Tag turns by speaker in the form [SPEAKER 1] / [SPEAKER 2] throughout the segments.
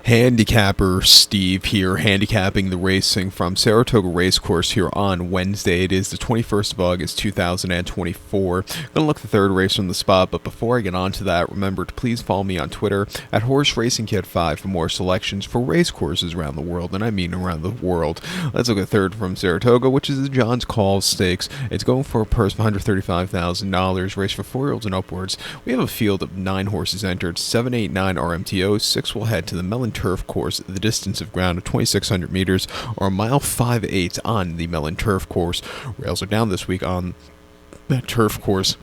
[SPEAKER 1] Handicapper Steve here, handicapping the racing from Saratoga Racecourse here on Wednesday. It is the 21st of August, 2024. Gonna look the third race from the spot, but before I get on to that, remember to please follow me on Twitter at HorseRacingKid5 for more selections for race courses around the world, and I mean around the world. Let's look at third from Saratoga, which is the John's Call Stakes. It's going for a purse of $135,000, race for 4-year-olds and upwards. We have a field of 9 horses entered, 7, 8, 9 RMTOs, 6 will head to the Mellon Turf Course, the distance of ground of 2,600 meters, or a mile 5/8 on the Mellon Turf Course. Rails are down this week on that turf course.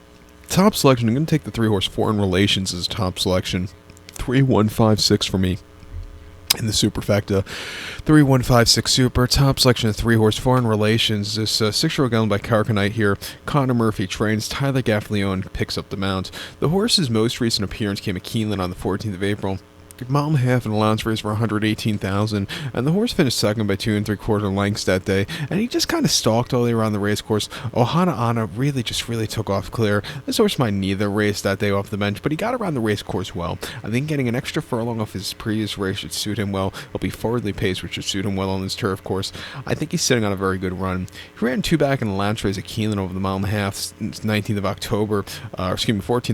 [SPEAKER 1] Top selection, I'm going to take the 3-horse Foreign Relations as top selection. 3-1-5-6 for me in the superfecta. 3-1-5-6 super. Top selection of 3-horse Foreign Relations. This 6-year-old gelding by Carcanite here. Connor Murphy trains. Tyler Gaffleone picks up the mount. The horse's most recent appearance came at Keeneland on the 14th of April. Mile and a half in allowance race for $118,000, and the horse finished second by 2 3/4 lengths that day, and he just kind of stalked all the way around the race course. Ohana Anna really took off clear. This horse might need the race that day off the bench, but he got around the race course well. I think getting an extra furlong off his previous race should suit him well. He'll be forwardly paced, which should suit him well on this turf course. I think he's sitting on a very good run. He ran 2 back in the allowance race at Keeneland over the mile and a half, 14th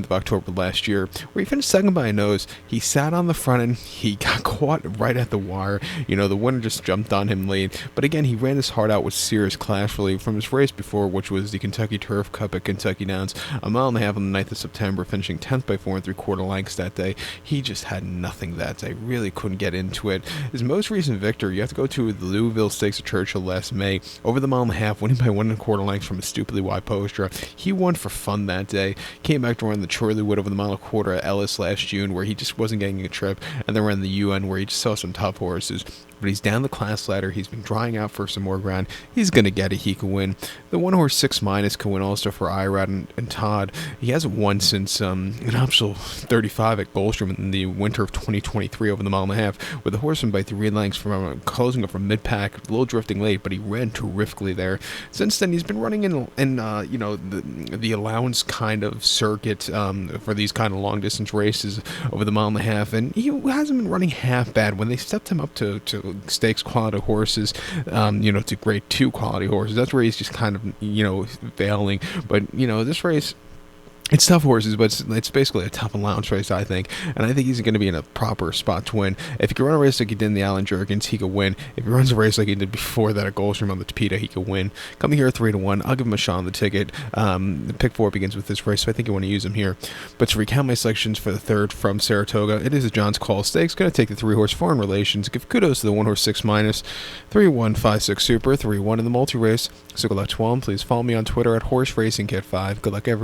[SPEAKER 1] of October last year, where he finished second by a nose. He sat on the front and he got caught right at the wire. The winner just jumped on him late. But again, he ran his heart out with serious clash relief from his race before, which was the Kentucky Turf Cup at Kentucky Downs. A mile and a half on the 9th of September, finishing 10th by 4 3/4 lengths that day. He just had nothing that day. Really couldn't get into it. His most recent victory, you have to go to the Louisville Stakes at Churchill last May. Over the mile and a half, winning by 1 1/4 lengths from a stupidly wide poster. He won for fun that day. Came back to run the Chorleywood over the mile and a quarter at Ellis last June, where he just wasn't getting a trip, and then ran the UN, where he just saw some tough horses. But he's down the class ladder. He's been drying out for some more ground. He's going to get it. He can win. The 1-horse 6- can win also for Irad and Todd. He hasn't won since an optional 35 at Goldstrom in the winter of 2023 over the mile and a half, with the horseman by 3 lengths from closing up from mid-pack, a little drifting late, but he ran terrifically there. Since then, he's been running in the allowance kind of circuit for these kind of long-distance races over the mile and a half, and he hasn't been running half bad. When they stepped him up to stakes quality horses, to grade 2 quality horses, that's where he's just kind of, failing. But, this race, it's tough horses, but it's basically a tough allowance race, I think. And I think he's going to be in a proper spot to win. If he can run a race like he did in the Allen Jerkins, he could win. If he runs a race like he did before that at Goldstrom on the Tapeta, he could win. Coming here at 3-1, I'll give him a shot on the ticket. The pick 4 begins with this race, so I think you want to use him here. But to recount my selections for the third from Saratoga, it is a John's Call Stakes. Going to take the 3-horse Foreign Relations. Give kudos to the 1-horse 6-, 3-1-5-6 super, 3-1 in the multi-race. So good luck to all. Please follow me on Twitter at HorseRacingKid5. Good luck, everybody.